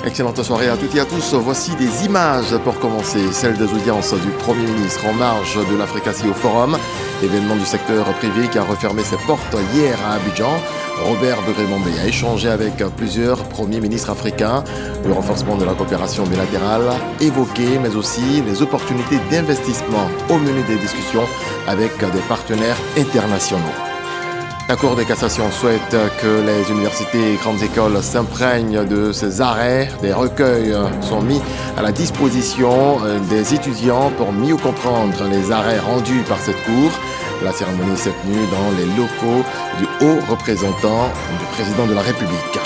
Excellente soirée à toutes et à tous. Voici des images pour commencer. Celles des audiences du Premier ministre en marge de l'Africatie au Forum. Événement du secteur privé qui a refermé ses portes hier à Abidjan. Robert Begré-Mambé a échangé avec plusieurs premiers ministres africains. Le renforcement de la coopération bilatérale évoqué, mais aussi les opportunités d'investissement au menu des discussions avec des partenaires internationaux. La Cour de cassation souhaite que les universités et grandes écoles s'imprègnent de ces arrêts. Des recueils sont mis à la disposition des étudiants pour mieux comprendre les arrêts rendus par cette Cour. La cérémonie s'est tenue dans les locaux du haut représentant du président de la République.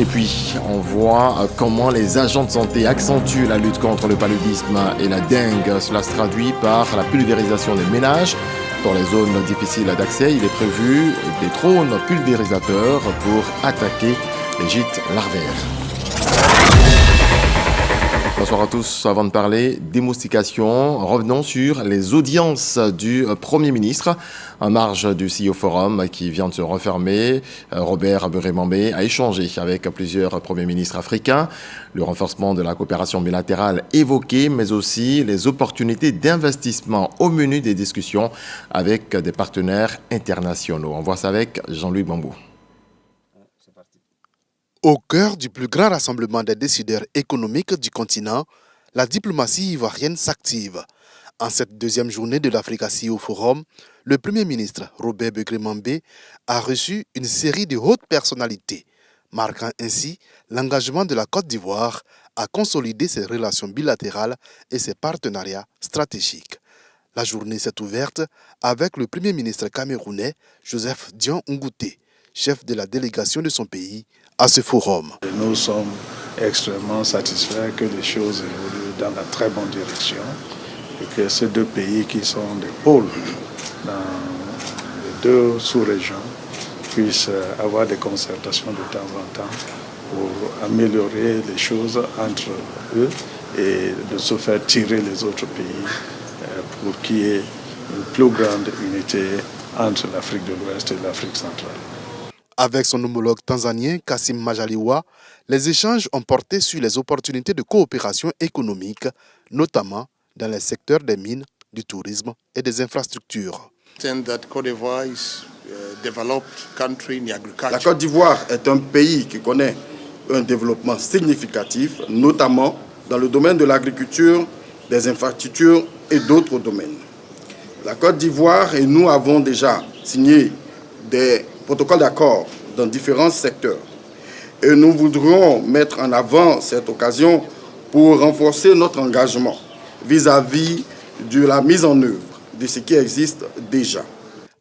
Et puis, on voit comment les agents de santé accentuent la lutte contre le paludisme et la dengue. Cela se traduit par la pulvérisation des ménages. Pour les zones difficiles d'accès, il est prévu des drones pulvérisateurs pour attaquer les gîtes larvaires. Bonsoir à tous. Avant de parler démoustication, revenons sur les audiences du Premier ministre en marge du CEO Forum qui vient de se refermer. Robert Begré-Mambé a échangé avec plusieurs premiers ministres africains. Le renforcement de la coopération bilatérale évoqué, mais aussi les opportunités d'investissement au menu des discussions avec des partenaires internationaux. On voit ça avec Jean-Louis Bambou. Au cœur du plus grand rassemblement des décideurs économiques du continent, la diplomatie ivoirienne s'active. En cette deuxième journée de l'Africatie au Forum, le Premier ministre Robert Begré-Mambé a reçu une série de hautes personnalités, marquant ainsi l'engagement de la Côte d'Ivoire à consolider ses relations bilatérales et ses partenariats stratégiques. La journée s'est ouverte avec le Premier ministre camerounais Joseph Dion Ngouté, chef de la délégation de son pays à ce forum. Nous sommes extrêmement satisfaits que les choses évoluent dans la très bonne direction et que ces deux pays qui sont des pôles dans les deux sous-régions puissent avoir des concertations de temps en temps pour améliorer les choses entre eux et de se faire tirer les autres pays pour qu'il y ait une plus grande unité entre l'Afrique de l'Ouest et l'Afrique centrale. Avec son homologue tanzanien Kassim Majaliwa, les échanges ont porté sur les opportunités de coopération économique, notamment dans les secteurs des mines, du tourisme et des infrastructures. La Côte d'Ivoire est un pays qui connaît un développement significatif, notamment dans le domaine de l'agriculture, des infrastructures et d'autres domaines. La Côte d'Ivoire et nous avons déjà signé des protocoles d'accord dans différents secteurs. Et nous voudrions mettre en avant cette occasion pour renforcer notre engagement vis-à-vis de la mise en œuvre de ce qui existe déjà.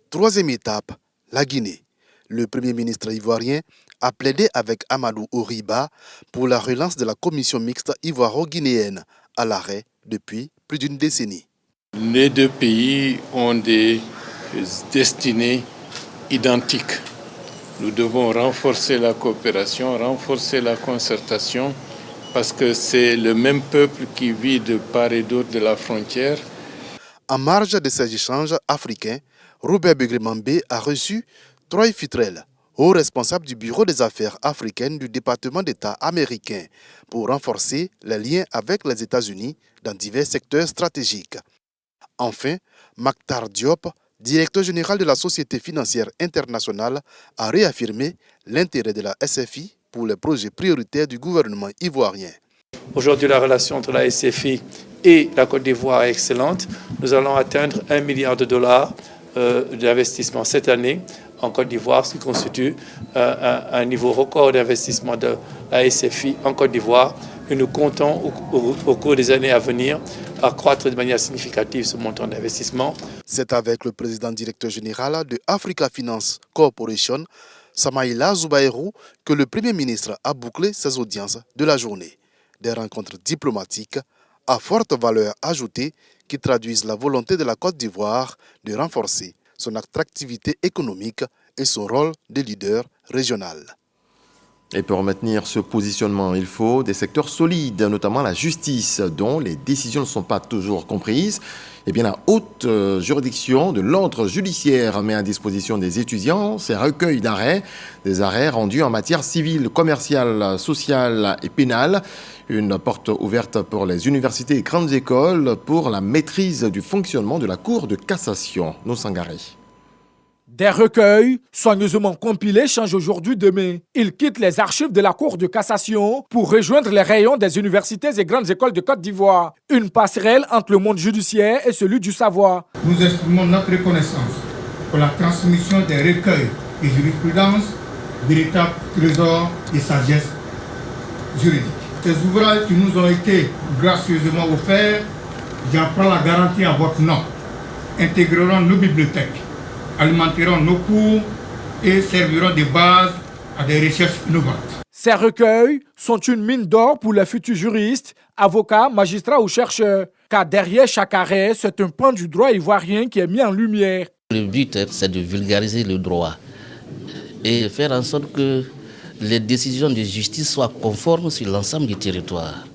Troisième étape, la Guinée. Le Premier ministre ivoirien a plaidé avec Amadou Oriba pour la relance de la commission mixte ivoiro-guinéenne à l'arrêt depuis plus d'une décennie. Les deux pays ont des destinées identiques. Nous devons renforcer la coopération, renforcer la concertation, parce que c'est le même peuple qui vit de part et d'autre de la frontière. En marge de ces échanges africains, Robert Begré-Mambé a reçu Troy Fitrel, haut responsable du Bureau des affaires africaines du département d'État américain, pour renforcer les liens avec les États-Unis dans divers secteurs stratégiques. Enfin, Maktar Diop, directeur général de la Société financière internationale, a réaffirmé l'intérêt de la SFI pour les projets prioritaires du gouvernement ivoirien. Aujourd'hui, la relation entre la SFI et la Côte d'Ivoire est excellente. Nous allons atteindre $1 milliard d'investissement cette année en Côte d'Ivoire, ce qui constitue un niveau record d'investissement de la SFI en Côte d'Ivoire. Et nous comptons au cours des années à venir accroître de manière significative ce montant d'investissement. C'est avec le président directeur général de Africa Finance Corporation, Samaïla Zoubaïrou, que le Premier ministre a bouclé ses audiences de la journée. Des rencontres diplomatiques à forte valeur ajoutée qui traduisent la volonté de la Côte d'Ivoire de renforcer son attractivité économique et son rôle de leader régional. Et pour maintenir ce positionnement, il faut des secteurs solides, notamment la justice, dont les décisions ne sont pas toujours comprises. Eh bien, la haute juridiction de l'ordre judiciaire met à disposition des étudiants ces recueils d'arrêts, des arrêts rendus en matière civile, commerciale, sociale et pénale. Une porte ouverte pour les universités et grandes écoles pour la maîtrise du fonctionnement de la Cour de cassation. Nosangare. Des recueils soigneusement compilés changent aujourd'hui demain. Ils quittent les archives de la Cour de cassation pour rejoindre les rayons des universités et grandes écoles de Côte d'Ivoire. Une passerelle entre le monde judiciaire et celui du savoir. Nous exprimons notre reconnaissance pour la transmission des recueils et jurisprudences, véritable trésor et sagesse juridique. Ces ouvrages qui nous ont été gracieusement offerts, j'en prends la garantie à votre nom, intégreront nos bibliothèques, alimenteront nos cours et serviront de base à des recherches innovantes. Ces recueils sont une mine d'or pour les futurs juristes, avocats, magistrats ou chercheurs. Car derrière chaque arrêt, c'est un pan du droit ivoirien qui est mis en lumière. Le but, c'est de vulgariser le droit et faire en sorte que les décisions de justice soient conformes sur l'ensemble du territoire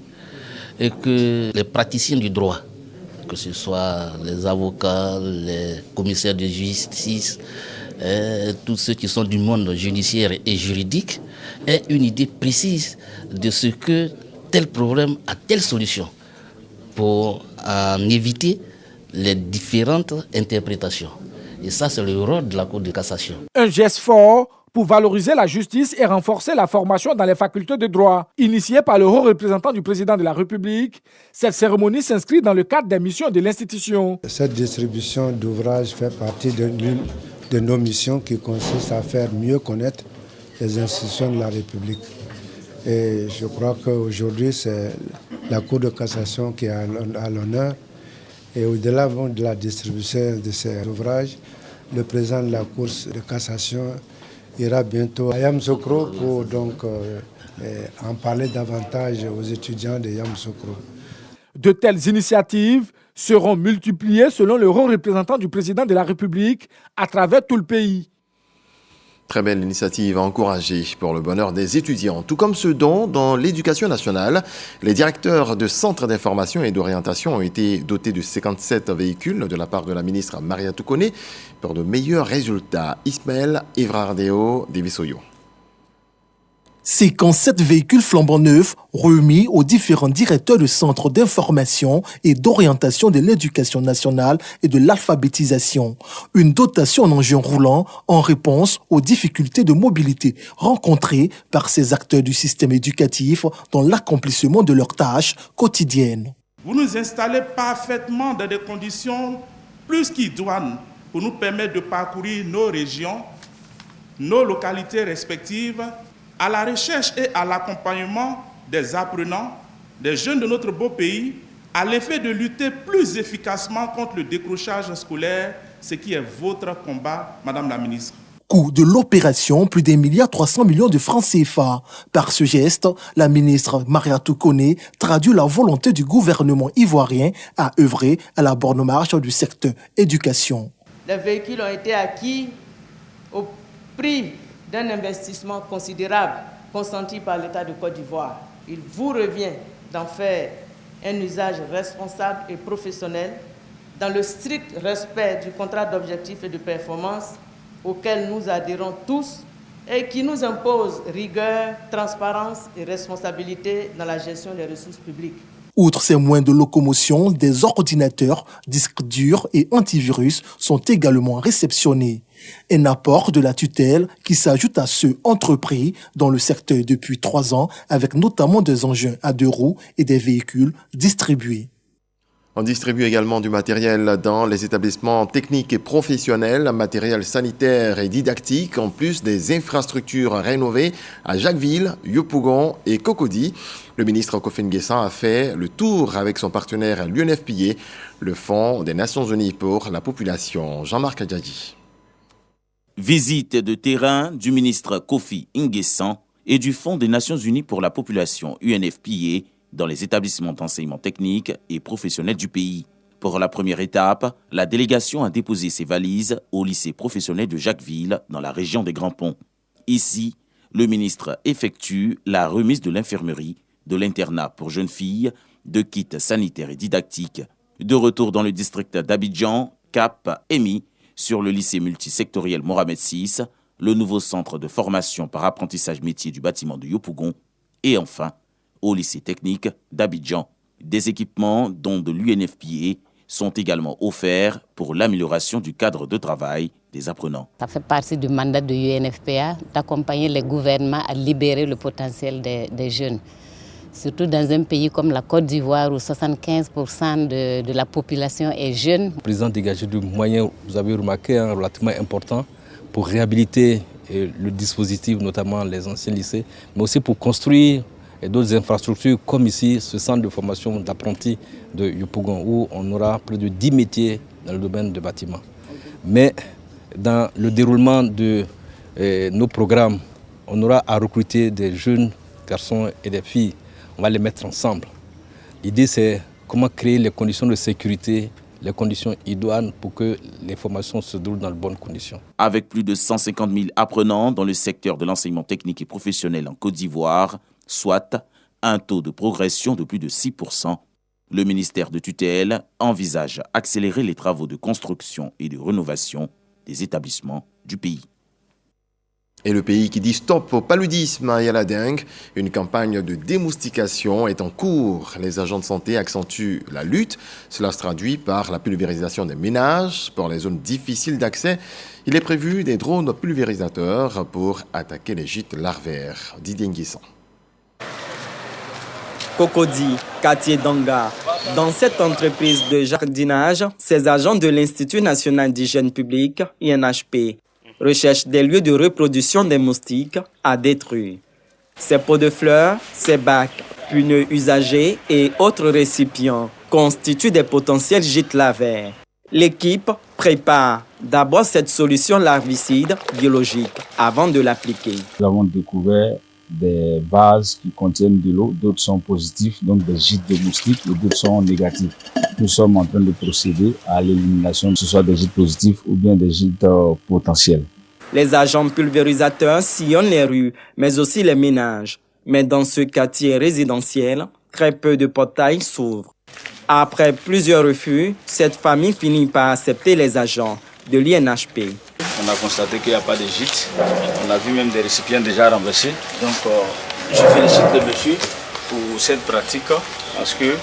et que les praticiens du droit, que ce soit les avocats, les commissaires de justice, tous ceux qui sont du monde judiciaire et juridique, aient une idée précise de ce que tel problème a telle solution pour en éviter les différentes interprétations. Et ça, c'est le rôle de la Cour de cassation. Un geste fort pour valoriser la justice et renforcer la formation dans les facultés de droit. Initiée par le haut représentant du président de la République, cette cérémonie s'inscrit dans le cadre des missions de l'institution. Cette distribution d'ouvrages fait partie de l'une de nos missions qui consiste à faire mieux connaître les institutions de la République. Et je crois qu'aujourd'hui, c'est la Cour de cassation qui est à l'honneur. Et au-delà de la distribution de ces ouvrages, le président de la Cour de cassation ira bientôt à Yamoussoukro pour donc en parler davantage aux étudiants de Yamoussoukro. De telles initiatives seront multipliées selon le haut représentant du président de la République à travers tout le pays. Très belle initiative encouragée pour le bonheur des étudiants, tout comme ceux dont, dans l'éducation nationale, les directeurs de centres d'information et d'orientation ont été dotés de 57 véhicules de la part de la ministre Mariatou Koné pour de meilleurs résultats. Ismaël Evrardeo Devisoyo. 57 véhicules flambant neufs remis aux différents directeurs de centres d'information et d'orientation de l'éducation nationale et de l'alphabétisation. Une dotation en engins roulants en réponse aux difficultés de mobilité rencontrées par ces acteurs du système éducatif dans l'accomplissement de leurs tâches quotidiennes. Vous nous installez parfaitement dans des conditions plus qu'idoines pour nous permettre de parcourir nos régions, nos localités respectives, à la recherche et à l'accompagnement des apprenants, des jeunes de notre beau pays, à l'effet de lutter plus efficacement contre le décrochage scolaire, ce qui est votre combat, Madame la Ministre. Coût de l'opération, plus d'1,3 milliard de francs CFA. Par ce geste, la ministre Mariatou Koné traduit la volonté du gouvernement ivoirien à œuvrer à la bonne marche du secteur éducation. Les véhicules ont été acquis au prix d'un investissement considérable consenti par l'État de Côte d'Ivoire. Il vous revient d'en faire un usage responsable et professionnel dans le strict respect du contrat d'objectifs et de performance auquel nous adhérons tous et qui nous impose rigueur, transparence et responsabilité dans la gestion des ressources publiques. Outre ces moyens de locomotion, des ordinateurs, disques durs et antivirus sont également réceptionnés. Un apport de la tutelle qui s'ajoute à ceux entrepris dans le secteur depuis 3 ans, avec notamment des engins à 2 roues et des véhicules distribués. On distribue également du matériel dans les établissements techniques et professionnels, matériel sanitaire et didactique, en plus des infrastructures rénovées à Jacquesville, Yopougon et Cocody. Le ministre Kofi N'Guessan a fait le tour avec son partenaire l'UNFPA, le Fonds des Nations Unies pour la population. Jean-Marc Adjadji. Visite de terrain du ministre Kofi N'Guessan et du Fonds des Nations Unies pour la population UNFPA dans les établissements d'enseignement technique et professionnel du pays. Pour la première étape, la délégation a déposé ses valises au lycée professionnel de Jacquesville dans la région des Grands Ponts. Ici, le ministre effectue la remise de l'infirmerie, de l'internat pour jeunes filles, de kits sanitaires et didactiques. De retour dans le district d'Abidjan, cap est mis sur le lycée multisectoriel Mohamed VI, le nouveau centre de formation par apprentissage métier du bâtiment de Yopougon et enfin au lycée technique d'Abidjan. Des équipements, dont de l'UNFPA, sont également offerts pour l'amélioration du cadre de travail des apprenants. Ça fait partie du mandat de l'UNFPA d'accompagner les gouvernements à libérer le potentiel des jeunes. Surtout dans un pays comme la Côte d'Ivoire où 75% de la population est jeune. Le président a dégagé des moyens, vous avez remarqué, relativement importants pour réhabiliter le dispositif, notamment les anciens lycées, mais aussi pour construire d'autres infrastructures comme ici, ce centre de formation d'apprentis de Yopougon, où on aura plus de 10 métiers dans le domaine du bâtiment. Mais dans le déroulement de nos programmes, on aura à recruter des jeunes garçons et des filles. On va les mettre ensemble. L'idée, c'est comment créer les conditions de sécurité, les conditions idoines pour que les formations se déroulent dans de bonnes conditions. Avec plus de 150 000 apprenants dans le secteur de l'enseignement technique et professionnel en Côte d'Ivoire, soit un taux de progression de plus de 6%, le ministère de tutelle envisage accélérer les travaux de construction et de rénovation des établissements du pays. Et le pays qui dit stop au paludisme et à la dengue, une campagne de démoustication est en cours. Les agents de santé accentuent la lutte. Cela se traduit par la pulvérisation des ménages. Pour les zones difficiles d'accès, il est prévu des drones pulvérisateurs pour attaquer les gîtes larvaires. Didier Nguissan. Cocody, quartier d'Anga. Dans cette entreprise de jardinage, ces agents de l'Institut national d'hygiène publique, INHP, recherchent des lieux de reproduction des moustiques à détruire. Ces pots de fleurs, ces bacs, pneus usagés et autres récipients constituent des potentiels gîtes larvaires. L'équipe prépare d'abord cette solution larvicide biologique avant de l'appliquer. Nous avons découvert des vases qui contiennent de l'eau, d'autres sont positifs, donc des gîtes de moustiques, et d'autres sont négatifs. Nous sommes en train de procéder à l'élimination, que ce soit des gîtes positifs ou bien des gîtes potentiels. Les agents pulvérisateurs sillonnent les rues, mais aussi les ménages. Mais dans ce quartier résidentiel, très peu de portails s'ouvrent. Après plusieurs refus, cette famille finit par accepter les agents de l'INHP. On a constaté qu'il n'y a pas de gîte. On a vu même des récipients déjà renversés. Donc, je félicite le monsieur pour cette pratique parce que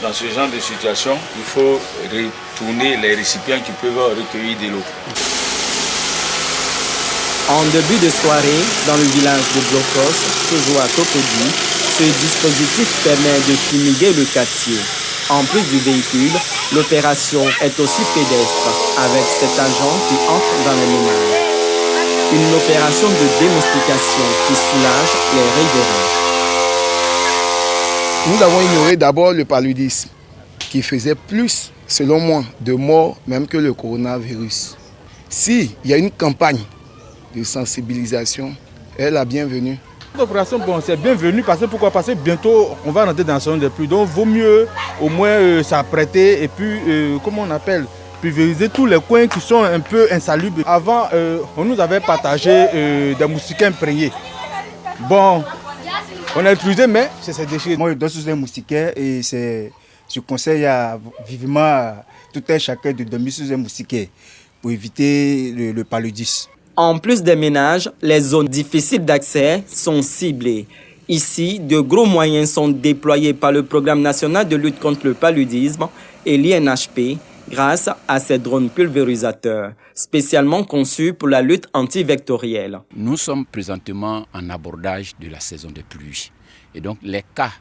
dans ce genre de situation, il faut retourner les récipients qui peuvent recueillir de l'eau. En début de soirée, dans le village de Blocos, toujours à Cocody, ce dispositif permet de fumiguer le quartier. En plus du véhicule, l'opération est aussi pédestre, avec cet agent qui entre dans les ménages. Une opération de démoustication qui soulage les riverains. Nous avons ignoré d'abord le paludisme, qui faisait plus, selon moi, de morts même que le coronavirus. S'il y a une campagne de sensibilisation, elle est la bienvenue. L'opération, bon, c'est bienvenu parce que bientôt on va rentrer dans la saison des pluies. Donc vaut mieux au moins s'apprêter et puis, comment on appelle, pulvériser tous les coins qui sont un peu insalubres. Avant, on nous avait partagé des moustiquaires imprégnés. Bon, on a utilisé, mais c'est ces déchets. Moi, je dors sous des moustiquaires et je conseille vivement à tout un chacun de dormir sous un moustiquaire pour éviter le paludisme. En plus des ménages, les zones difficiles d'accès sont ciblées. Ici, de gros moyens sont déployés par le Programme national de lutte contre le paludisme et l'INHP grâce à ces drones pulvérisateurs, spécialement conçus pour la lutte antivectorielle. Nous sommes présentement en abordage de la saison des pluies. Et donc, les cas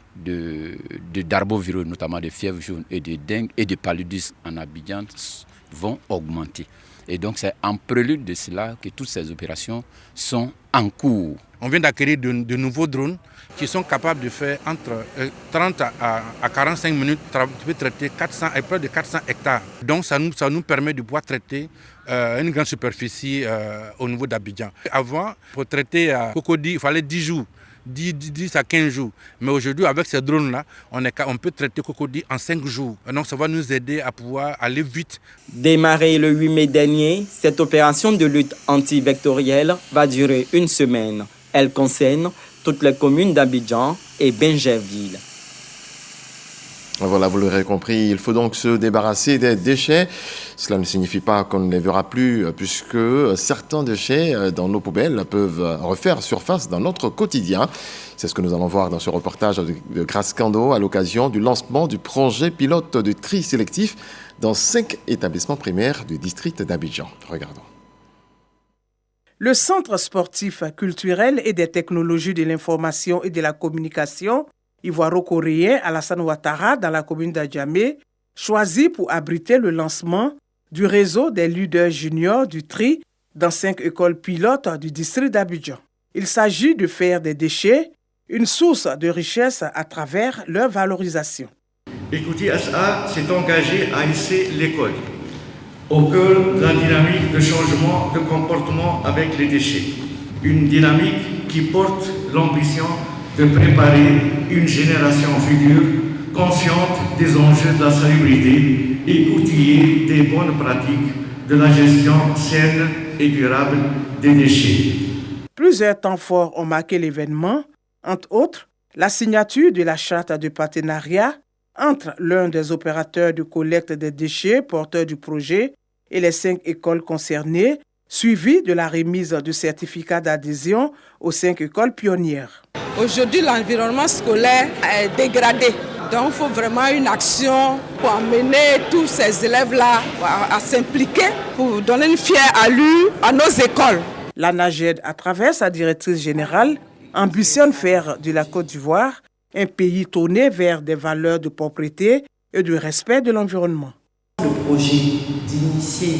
d'arbovirus, notamment de fièvre jaune et de dengue et de paludisme en Abidjan vont augmenter. Et donc, c'est en prélude de cela que toutes ces opérations sont en cours. On vient d'acquérir de nouveaux drones qui sont capables de faire entre 30 à 45 minutes, de traiter près de 400 hectares. Donc, ça nous permet de pouvoir traiter une grande superficie au niveau d'Abidjan. Avant, pour traiter à Cocody, il fallait 10 jours. 10 à 15 jours. Mais aujourd'hui, avec ces drones-là, on peut traiter Cocody en 5 jours. Donc, ça va nous aider à pouvoir aller vite. Démarrée le 8 mai dernier, cette opération de lutte antivectorielle va durer une semaine. Elle concerne toutes les communes d'Abidjan et Bingerville. Voilà, vous l'aurez compris, il faut donc se débarrasser des déchets. Cela ne signifie pas qu'on ne les verra plus, puisque certains déchets dans nos poubelles peuvent refaire surface dans notre quotidien. C'est ce que nous allons voir dans ce reportage de Grâce Kando à l'occasion du lancement du projet pilote de tri sélectif dans 5 établissements primaires du district d'Abidjan. Regardons. Le Centre sportif, culturel et des technologies de l'information et de la communication ivoiro-coréen Alassane Ouattara dans la commune d'Adjamé, choisi pour abriter le lancement du réseau des leaders juniors du tri dans 5 écoles pilotes du district d'Abidjan. Il s'agit de faire des déchets une source de richesse à travers leur valorisation. Equity SA s'est engagé à hisser l'école au cœur de la dynamique de changement de comportement avec les déchets. Une dynamique qui porte l'ambition de préparer une génération future consciente des enjeux de la salubrité et outillée des bonnes pratiques de la gestion saine et durable des déchets. Plusieurs temps forts ont marqué l'événement, entre autres la signature de la charte de partenariat entre l'un des opérateurs de collecte des déchets porteurs du projet et les 5 écoles concernées, suivi de la remise du certificat d'adhésion aux 5 écoles pionnières. Aujourd'hui, l'environnement scolaire est dégradé. Donc, il faut vraiment une action pour amener tous ces élèves-là à s'impliquer pour donner une fière allure à nos écoles. La NAGED, à travers sa directrice générale, ambitionne faire de la Côte d'Ivoire un pays tourné vers des valeurs de propriété et de respect de l'environnement. Le projet d'initier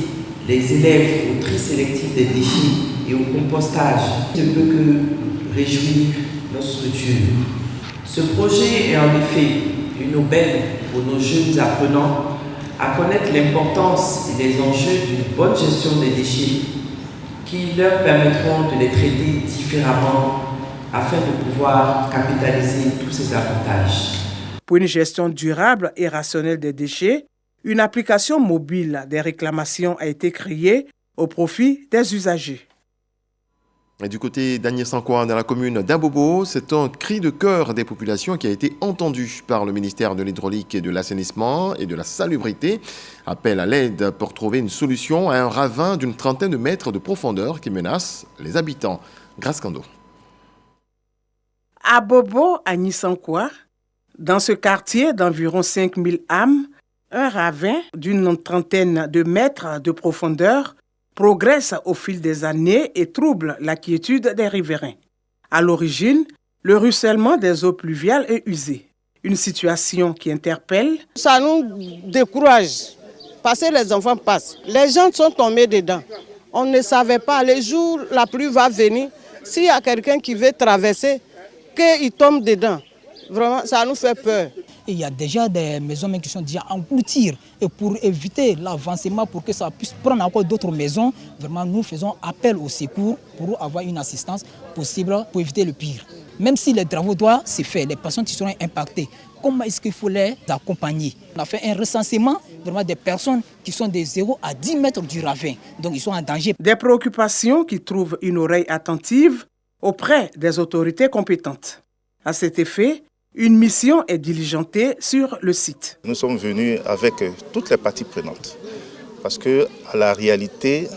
les élèves au tri sélectif des déchets et au compostage ne peut que réjouir nos structures. Ce projet est en effet une aubaine pour nos jeunes apprenants à connaître l'importance et les enjeux d'une bonne gestion des déchets qui leur permettront de les traiter différemment afin de pouvoir capitaliser tous ces avantages. Pour une gestion durable et rationnelle des déchets, une application mobile des réclamations a été créée au profit des usagers. Et du côté d'Agnès Sankoua, dans la commune d'Abobo, c'est un cri de cœur des populations qui a été entendu par le ministère de l'Hydraulique et de l'Assainissement et de la Salubrité. Appel à l'aide pour trouver une solution à un ravin d'une trentaine de mètres de profondeur qui menace les habitants. Grâce Kando. Abobo, Agnès Sankoua, dans ce quartier d'environ 5000 âmes, un ravin d'une trentaine de mètres de profondeur progresse au fil des années et trouble la quiétude des riverains. À l'origine, le ruissellement des eaux pluviales est usé. Une situation qui interpelle. Ça nous décourage parce que les enfants passent. Les gens sont tombés dedans. On ne savait pas, les jours, la pluie va venir. S'il y a quelqu'un qui veut traverser, qu'il tombe dedans. Vraiment, ça nous fait peur. Il y a déjà des maisons qui sont déjà en clôture. Et pour éviter l'avancement, pour que ça puisse prendre encore d'autres maisons, vraiment nous faisons appel au secours pour avoir une assistance possible pour éviter le pire. Même si les travaux doivent se faire, les personnes qui seront impactées, comment est-ce qu'il faut les accompagner? On a fait un recensement vraiment des personnes qui sont de 0 à 10 mètres du ravin. Donc ils sont en danger. Des préoccupations qui trouvent une oreille attentive auprès des autorités compétentes. À cet effet, une mission est diligentée sur le site. Nous sommes venus avec toutes les parties prenantes parce que, à la réalité,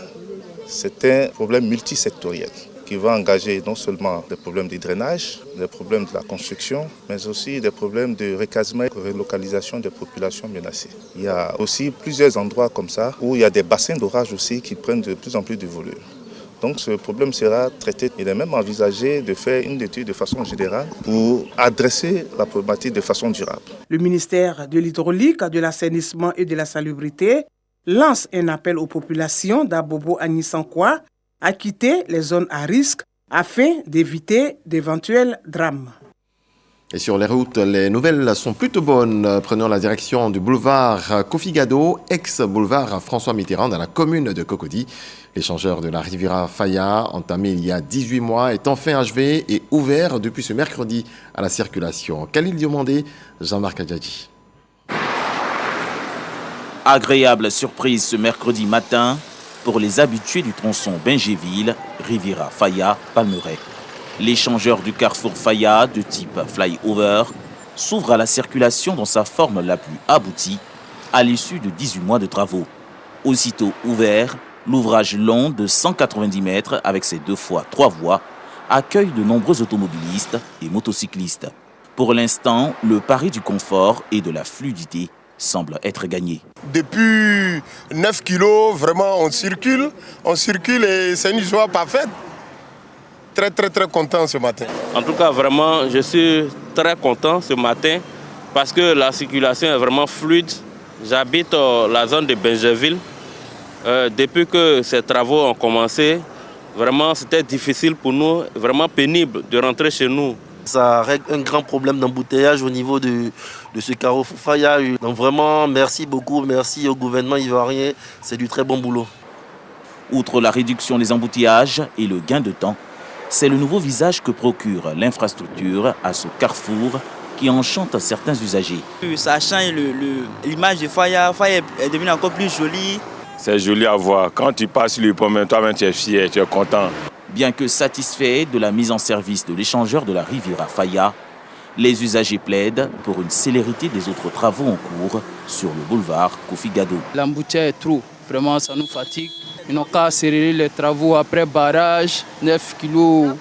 c'est un problème multisectoriel qui va engager non seulement des problèmes de drainage, des problèmes de la construction, mais aussi des problèmes de recasement et de relocalisation des populations menacées. Il y a aussi plusieurs endroits comme ça où il y a des bassins d'orage aussi qui prennent de plus en plus de volume. Donc ce problème sera traité. Il est même envisagé de faire une étude de façon générale pour adresser la problématique de façon durable. Le ministère de l'Hydraulique, de l'Assainissement et de la Salubrité lance un appel aux populations d'Abobo Agnès Sankoua à quitter les zones à risque afin d'éviter d'éventuels drames. Et sur les routes, les nouvelles sont plutôt bonnes. Prenons la direction du boulevard Kofi Gado, ex-boulevard François Mitterrand, dans la commune de Cocody. L'échangeur de la Riviera Faya, entamé il y a 18 mois, est enfin achevé et ouvert depuis ce mercredi à la circulation. Khalil Diomandé, Jean-Marc Adjadji. Agréable surprise ce mercredi matin pour les habitués du tronçon Bingerville, Riviera Faya, Palmeraie. L'échangeur du carrefour Faya de type flyover s'ouvre à la circulation dans sa forme la plus aboutie à l'issue de 18 mois de travaux. Aussitôt ouvert, l'ouvrage long de 190 mètres avec ses 2 fois 3 voies accueille de nombreux automobilistes et motocyclistes. Pour l'instant, le pari du confort et de la fluidité semble être gagné. Depuis 9 kilos, vraiment on circule et c'est une joie parfaite. Très content ce matin. En tout cas, vraiment, je suis très content ce matin parce que la circulation est vraiment fluide. J'habite la zone de Benjerville. Depuis que ces travaux ont commencé, vraiment c'était difficile pour nous, vraiment pénible de rentrer chez nous. Ça règle un grand problème d'embouteillage au niveau de ce carrefour Faya. Donc vraiment, merci beaucoup, merci au gouvernement ivoirien, c'est du très bon boulot. Outre la réduction des embouteillages et le gain de temps, c'est le nouveau visage que procure l'infrastructure à ce carrefour qui enchante certains usagers. Ça change l'image de Faya. Faya est devenue encore plus jolie. C'est joli à voir. Quand tu passes sur le pont, toi-même tu es fier, tu es content. Bien que satisfaits de la mise en service de l'échangeur de la Riviera Faya, les usagers plaident pour une célérité des autres travaux en cours sur le boulevard Kofi Gado. L'embouteillage est trop, vraiment ça nous fatigue. Ils n'ont qu'à accélérer les travaux après barrage, 9 kg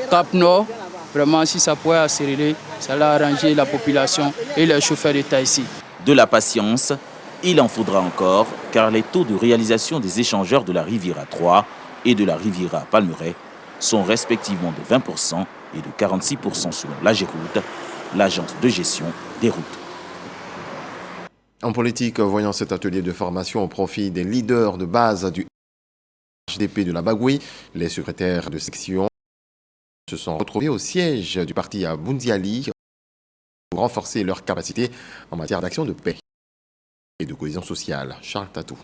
Cap Nord. Vraiment, si ça pouvait accélérer, ça allait arranger la population et les chauffeurs d'État ici. De la patience, il en faudra encore, car les taux de réalisation des échangeurs de la Riviera 3 et de la Riviera Palmeraie sont respectivement de 20% et de 46% selon l'AGEROUTE, l'agence de gestion des routes. En politique, voyant cet atelier de formation au profit des leaders de base du HDP de la Bagoui, les secrétaires de section se sont retrouvés au siège du parti à Bundiali pour renforcer leurs capacités en matière d'action de paix et de cohésion sociale. Charles Tatou.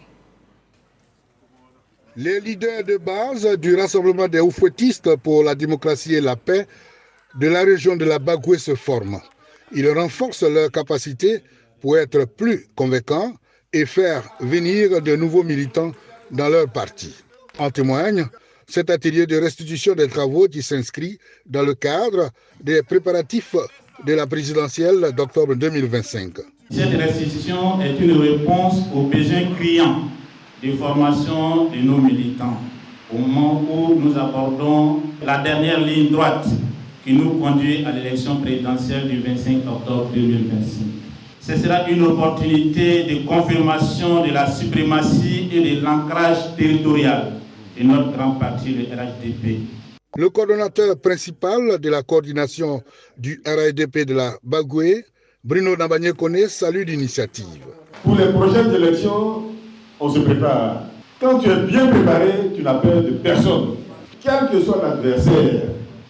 Les leaders de base du Rassemblement des Oufouettistes pour la démocratie et la paix de la région de la Bagoui se forment. Ils renforcent leurs capacités pour être plus convaincants et faire venir de nouveaux militants dans leur parti. En témoigne cet atelier de restitution des travaux qui s'inscrit dans le cadre des préparatifs de la présidentielle d'octobre 2025. Cette restitution est une réponse aux besoins criants de formation de nos militants, au moment où nous abordons la dernière ligne droite qui nous conduit à l'élection présidentielle du 25 octobre 2025. Ce sera une opportunité de confirmation de la suprématie et de l'ancrage territorial de notre grand parti, le RHDP. Le coordonnateur principal de la coordination du RHDP de la Bagoui, Bruno Nabanye-Kone, salue l'initiative. Pour les prochaines élections, on se prépare. Quand tu es bien préparé, tu n'as peur de personne. Quel que soit l'adversaire,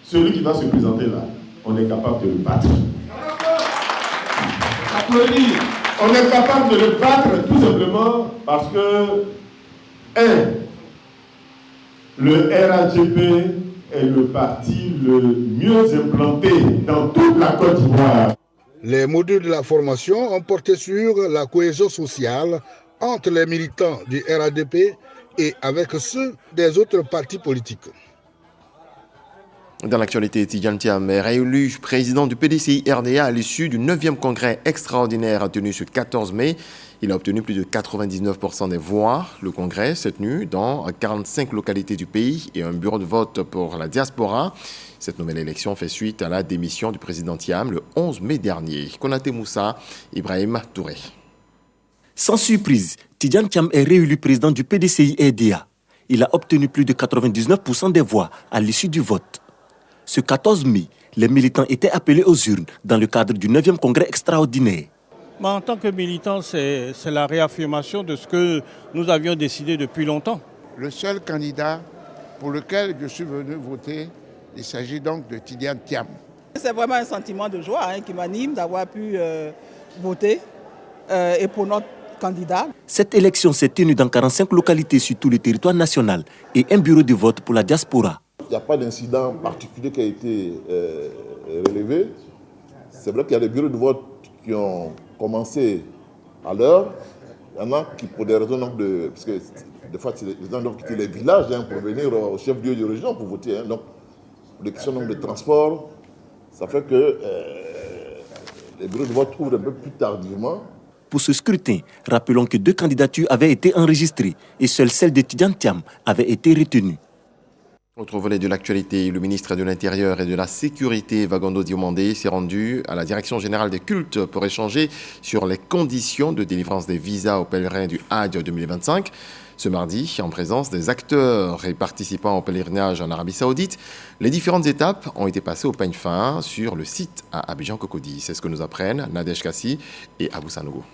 celui qui va se présenter là, on est capable de le battre. Applaudis. On est capable de le battre tout simplement parce que, le RHDP est le parti le mieux implanté dans toute la Côte d'Ivoire. Les modules de la formation ont porté sur la cohésion sociale entre les militants du RHDP et avec ceux des autres partis politiques. Dans l'actualité, Tidjane Thiam est réélu président du PDCI RDA à l'issue du 9e congrès extraordinaire tenu ce 14 mai. Il a obtenu plus de 99% des voix. Le congrès s'est tenu dans 45 localités du pays et un bureau de vote pour la diaspora. Cette nouvelle élection fait suite à la démission du président Thiam le 11 mai dernier. Konaté Moussa, Ibrahim Touré. Sans surprise, Tidjane Thiam est réélu président du PDCI RDA. Il a obtenu plus de 99% des voix à l'issue du vote. Ce 14 mai, les militants étaient appelés aux urnes dans le cadre du 9e congrès extraordinaire. En tant que militant, c'est la réaffirmation de ce que nous avions décidé depuis longtemps. Le seul candidat pour lequel je suis venu voter, il s'agit donc de Tidjane Thiam. C'est vraiment un sentiment de joie qui m'anime d'avoir pu voter et pour notre candidat. Cette élection s'est tenue dans 45 localités sur tout le territoire national et un bureau de vote pour la diaspora. Il n'y a pas d'incident particulier qui a été relevé. C'est vrai qu'il y a des bureaux de vote qui ont commencé à l'heure. Il y en a qui, pour des raisons de... Parce que des fois, les gens doivent quitter les villages pour venir au chef-lieu de région pour voter. Donc, les questions donc, de transport, ça fait que les bureaux de vote ouvrent un peu plus tardivement. Pour ce scrutin, rappelons que 2 candidatures avaient été enregistrées et seule celle de Tidjane Thiam avait été retenue. Autre volet de l'actualité, le ministre de l'Intérieur et de la Sécurité, Vagondo Diomandé, s'est rendu à la Direction générale des cultes pour échanger sur les conditions de délivrance des visas aux pèlerins du Hajj 2025. Ce mardi, en présence des acteurs et participants au pèlerinage en Arabie Saoudite, les différentes étapes ont été passées au peigne fin sur le site à Abidjan-Cocody. C'est ce que nous apprennent Nadège Kassi et Abou Sanogo.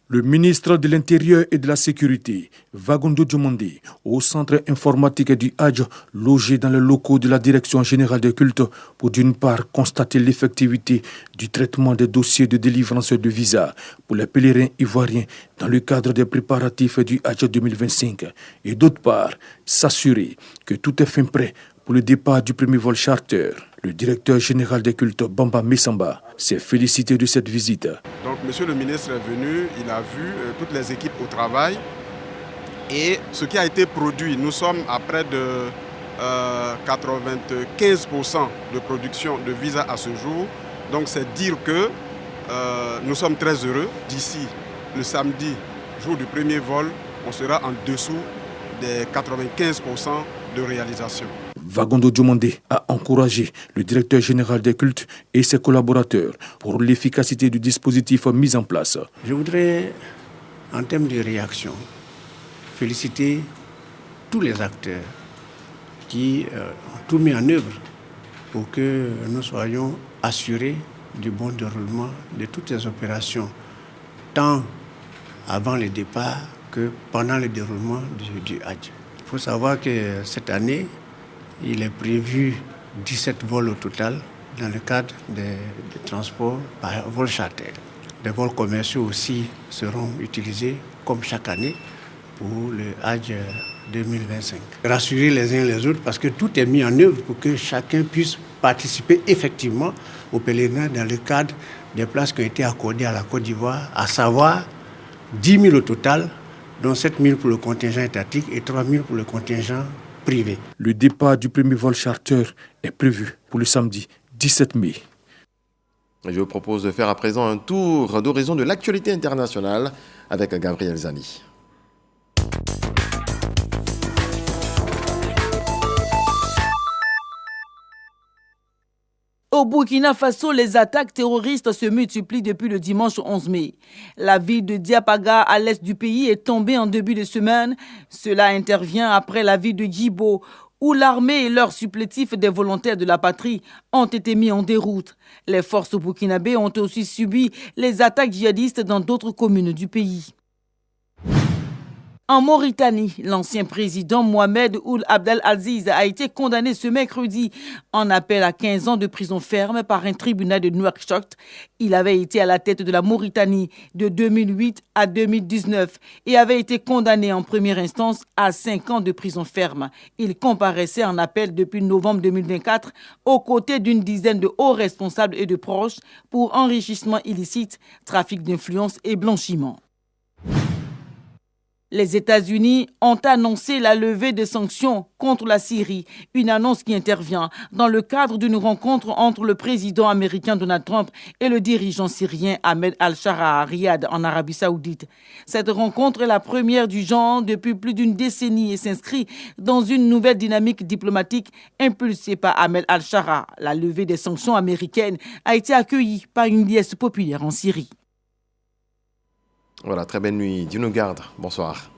Le ministre de l'Intérieur et de la Sécurité, Vagondo Diomandé, au centre informatique du Hajj, logé dans les locaux de la Direction générale des cultes, pour d'une part constater l'effectivité du traitement des dossiers de délivrance de visa pour les pèlerins ivoiriens dans le cadre des préparatifs du Hajj 2025, et d'autre part s'assurer que tout est fin prêt pour le départ du premier vol charter. Le directeur général des cultes, Bamba Messamba, s'est félicité de cette visite. Donc, monsieur le ministre est venu, il a vu toutes les équipes au travail et ce qui a été produit. Nous sommes à près de 95% de production de visa à ce jour. Donc, c'est dire que nous sommes très heureux. D'ici le samedi, jour du premier vol, on sera en dessous des 95% de réalisation. Vagondo Diomandé a encouragé le directeur général des cultes et ses collaborateurs pour l'efficacité du dispositif mis en place. Je voudrais, en termes de réaction, féliciter tous les acteurs qui ont tout mis en œuvre pour que nous soyons assurés du bon déroulement de toutes les opérations, tant avant le départ que pendant le déroulement du Hajj. Il faut savoir que cette année, il est prévu 17 vols au total dans le cadre des transports par vol charter. Les vols commerciaux aussi seront utilisés comme chaque année pour le Hajj 2025. Rassurer les uns les autres parce que tout est mis en œuvre pour que chacun puisse participer effectivement au pèlerinage dans le cadre des places qui ont été accordées à la Côte d'Ivoire, à savoir 10 000 au total, dont 7 000 pour le contingent étatique et 3 000 pour le contingent privé. Le départ du premier vol charter est prévu pour le samedi 17 mai. Je vous propose de faire à présent un tour d'horizon de l'actualité internationale avec Gabriel Zani. Au Burkina Faso, les attaques terroristes se multiplient depuis le dimanche 11 mai. La ville de Diapaga, à l'est du pays, est tombée en début de semaine. Cela intervient après la ville de Djibo, où l'armée et leurs supplétifs des volontaires de la patrie ont été mis en déroute. Les forces burkinabées ont aussi subi les attaques djihadistes dans d'autres communes du pays. En Mauritanie, l'ancien président Mohamed Ould Abdel Aziz a été condamné ce mercredi en appel à 15 ans de prison ferme par un tribunal de Nouakchott. Il avait été à la tête de la Mauritanie de 2008 à 2019 et avait été condamné en première instance à 5 ans de prison ferme. Il comparaissait en appel depuis novembre 2024 aux côtés d'une dizaine de hauts responsables et de proches pour enrichissement illicite, trafic d'influence et blanchiment. Les États-Unis ont annoncé la levée des sanctions contre la Syrie, une annonce qui intervient dans le cadre d'une rencontre entre le président américain Donald Trump et le dirigeant syrien Ahmed al-Shara à Riyad, en Arabie Saoudite. Cette rencontre est la première du genre depuis plus d'une décennie et s'inscrit dans une nouvelle dynamique diplomatique impulsée par Ahmed al-Shara. La levée des sanctions américaines a été accueillie par une liesse populaire en Syrie. Voilà, très belle nuit. Dieu nous garde. Bonsoir.